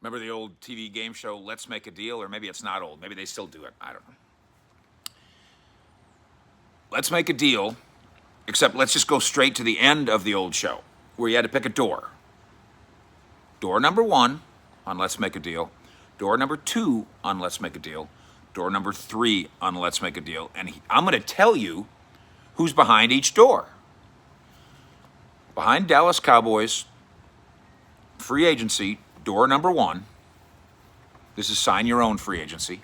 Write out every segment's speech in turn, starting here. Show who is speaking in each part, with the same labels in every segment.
Speaker 1: Remember the old TV game show, Let's Make a Deal? Or maybe it's not old. Maybe they still do it. I don't know. Let's make a deal, except let's just go straight to the end of the old show, where you had to pick a door. Door number 1 on Let's Make a Deal. Door number 2 on Let's Make a Deal. Door number 3 on Let's Make a Deal. And I'm going to tell you who's behind each door. Behind Dallas Cowboys, free agency, door number 1. This is sign your own free agency.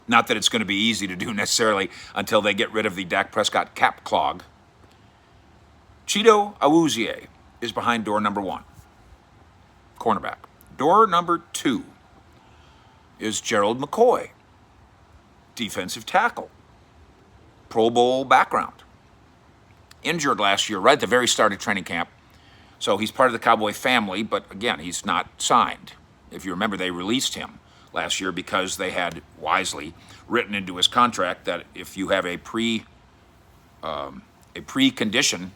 Speaker 1: Not that it's going to be easy to do necessarily until they get rid of the Dak Prescott cap clog. Chido Awuzie is behind door number 1, cornerback. Door number 2 is Gerald McCoy, defensive tackle, Pro Bowl background. Injured last year, right at the very start of training camp. So he's part of the Cowboy family, but again, he's not signed. If you remember, they released him last year because they had wisely written into his contract that if you have a pre-condition,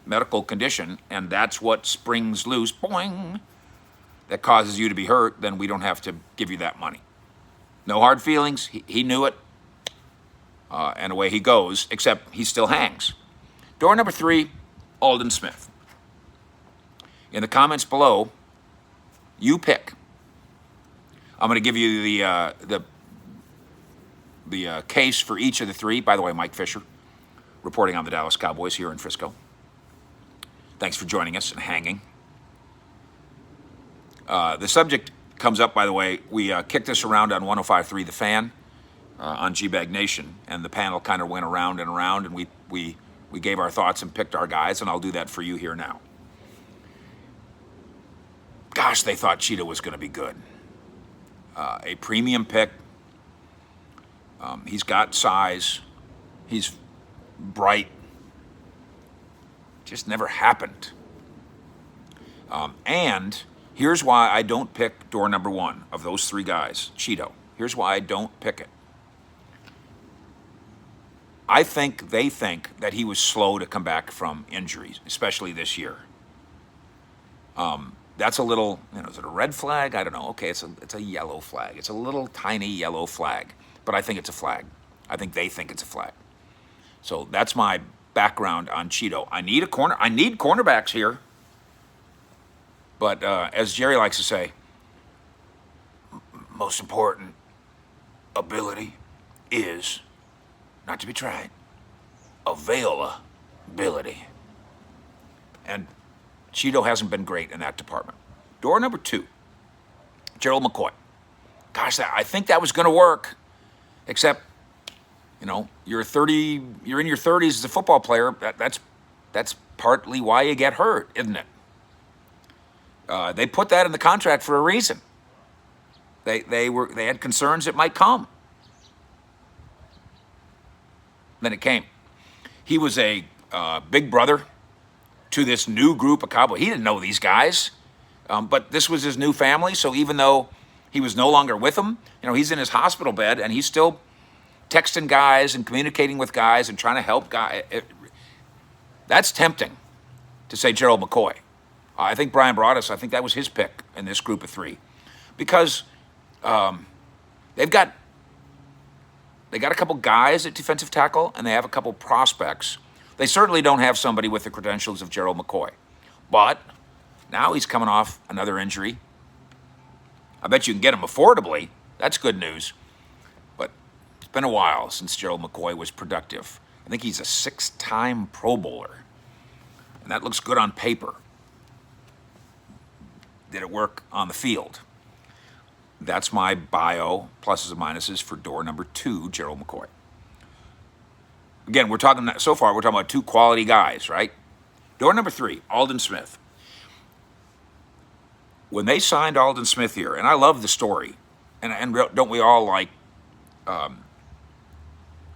Speaker 1: medical condition, and that's what springs loose, boing, that causes you to be hurt, then we don't have to give you that money. No hard feelings. He knew it, and away he goes, except he still hangs. Door number 3, Aldon Smith. In the comments below, you pick. I'm going to give you the case for each of the 3. By the way, Mike Fisher, reporting on the Dallas Cowboys here in Frisco. Thanks for joining us and hanging. The subject comes up, by the way, we kicked this around on 105.3 The Fan on G-Bag Nation, and the panel kind of went around and around, and we gave our thoughts and picked our guys, and I'll do that for you here now. Gosh, they thought Cheetah was going to be good. A premium pick. He's got size. He's bright. Just never happened. And here's why I don't pick door number 1 of those 3 guys, Cheeto. Here's why I don't pick it. I think they think that he was slow to come back from injuries, especially this year. That's a little, is it a red flag? I don't know. Okay, it's a yellow flag. It's a little tiny yellow flag, but I think it's a flag. I think they think it's a flag. So that's my background on Cheeto. I need cornerbacks here. But as Jerry likes to say, most important ability is not to be tried. Availability. And Cheeto hasn't been great in that department. Door number 2, Gerald McCoy. Gosh, I think that was going to work, except, you're in your 30s as a football player. That's partly why you get hurt, isn't it? They put that in the contract for a reason. They had concerns it might come. Then it came. He was a big brother to this new group of Cowboys. He didn't know these guys, but this was his new family. So even though he was no longer with them, he's in his hospital bed and he's still texting guys and communicating with guys and trying to help guys. That's tempting to say Gerald McCoy. I think Brian Broaddus, I think that was his pick in this group of 3, because they got a couple guys at defensive tackle and they have a couple prospects. They certainly don't have somebody with the credentials of Gerald McCoy. But now he's coming off another injury. I bet you can get him affordably. That's good news. But it's been a while since Gerald McCoy was productive. I think he's a 6-time Pro Bowler. And that looks good on paper. Did it work on the field? That's my bio, pluses and minuses, for door number 2, Gerald McCoy. Again, we're talking about 2 quality guys, right? Door number 3, Aldon Smith. When they signed Aldon Smith here, and I love the story, and don't we all like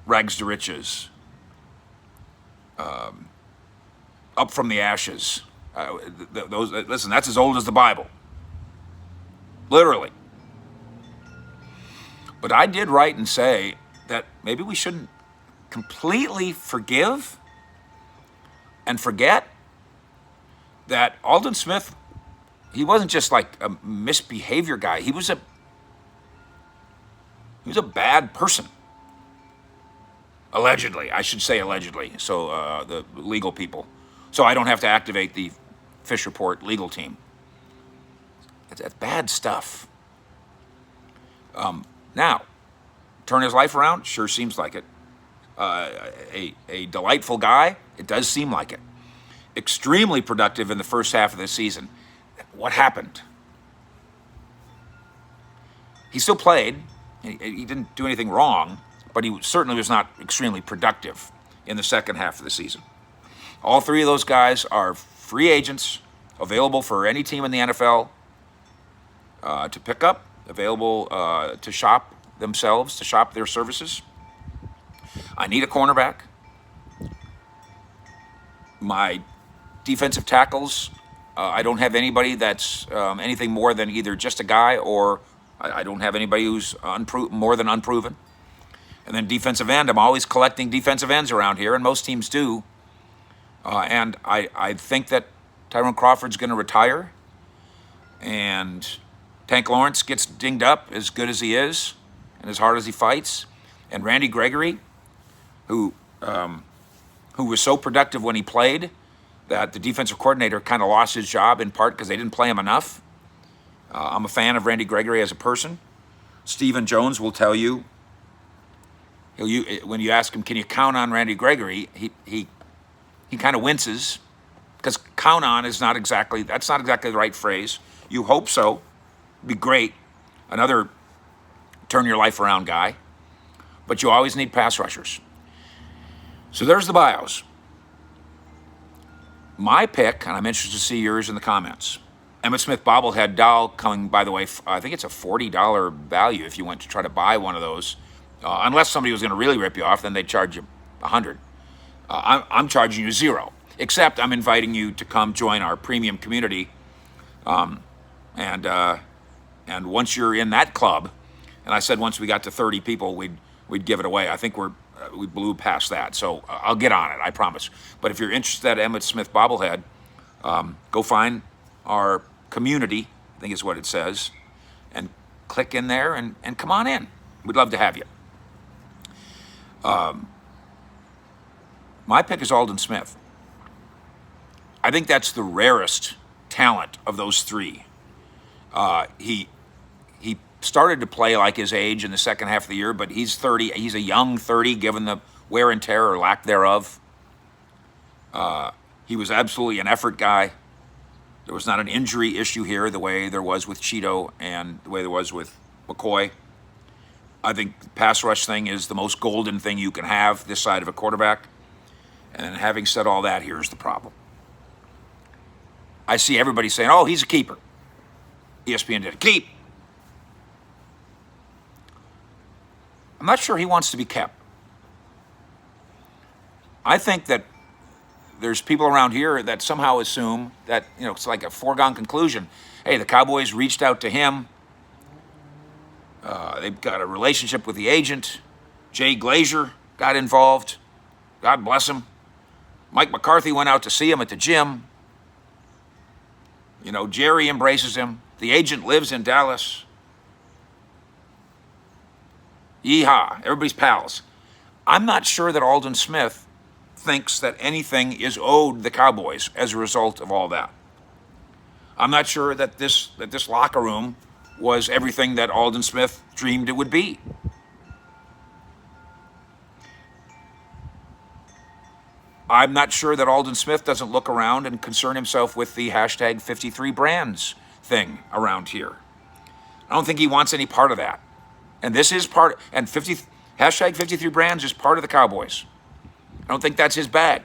Speaker 1: rags to riches, up from the ashes. Listen, that's as old as the Bible. Literally. But I did write and say that maybe we shouldn't completely forgive and forget that Aldon Smith he wasn't just like a misbehavior guy. He was a bad person. Allegedly, I should say allegedly. So the legal people. So I don't have to activate the Fish Report legal team. That's bad stuff. Now, turn his life around? Sure seems like it. A delightful guy? It does seem like it. Extremely productive in the first half of the season. What happened? He still played. He didn't do anything wrong, but he certainly was not extremely productive in the second half of the season. All three of those guys are free agents, available for any team in the NFL to pick up, available to shop themselves, to shop their services. I need a cornerback. My defensive tackles, I don't have anybody that's anything more than either just a guy or I don't have anybody who's more than unproven. And then defensive end, I'm always collecting defensive ends around here, and most teams do. And I think that Tyrone Crawford's going to retire, and Tank Lawrence gets dinged up as good as he is and as hard as he fights. And Randy Gregory, who was so productive when he played that the defensive coordinator kind of lost his job in part because they didn't play him enough. I'm a fan of Randy Gregory as a person. Stephen Jones will tell you, when you ask him, can you count on Randy Gregory, he kind of winces because count on is that's not exactly the right phrase. You hope so. It'd be great. Another turn your life around guy. But you always need pass rushers. So there's the bios. My pick, and I'm interested to see yours in the comments. Emmitt Smith bobblehead doll coming, by the way, I think it's a $40 value if you went to try to buy one of those. Unless somebody was going to really rip you off, then they'd charge you $100. I'm charging you $0. Except I'm inviting you to come join our premium community. And once you're in that club, and I said once we got to 30 people, we'd give it away. I think we blew past that, so I'll get on it, I promise. But if you're interested in Emmitt Smith bobblehead, go find our community, I think is what it says, and click in there and come on in. We'd love to have you. My pick is Aldon Smith. I think that's the rarest talent of those three. He started to play like his age in the second half of the year, but he's 30. He's a young 30, given the wear and tear or lack thereof. He was absolutely an effort guy. There was not an injury issue here the way there was with Chido and the way there was with McCoy. I think the pass rush thing is the most golden thing you can have this side of a quarterback. And having said all that, here's the problem. I see everybody saying, oh, he's a keeper. ESPN did a keep. I'm not sure he wants to be kept. I think that there's people around here that somehow assume that, it's like a foregone conclusion. Hey, the Cowboys reached out to him. They've got a relationship with the agent. Jay Glazer got involved. God bless him. Mike McCarthy went out to see him at the gym. Jerry embraces him. The agent lives in Dallas. Yeehaw. Everybody's pals. I'm not sure that Aldon Smith thinks that anything is owed the Cowboys as a result of all that. I'm not sure that this locker room was everything that Aldon Smith dreamed it would be. I'm not sure that Aldon Smith doesn't look around and concern himself with the hashtag 53 brands thing around here. I don't think he wants any part of that. And this is hashtag 53 brands is part of the Cowboys. I don't think that's his bag.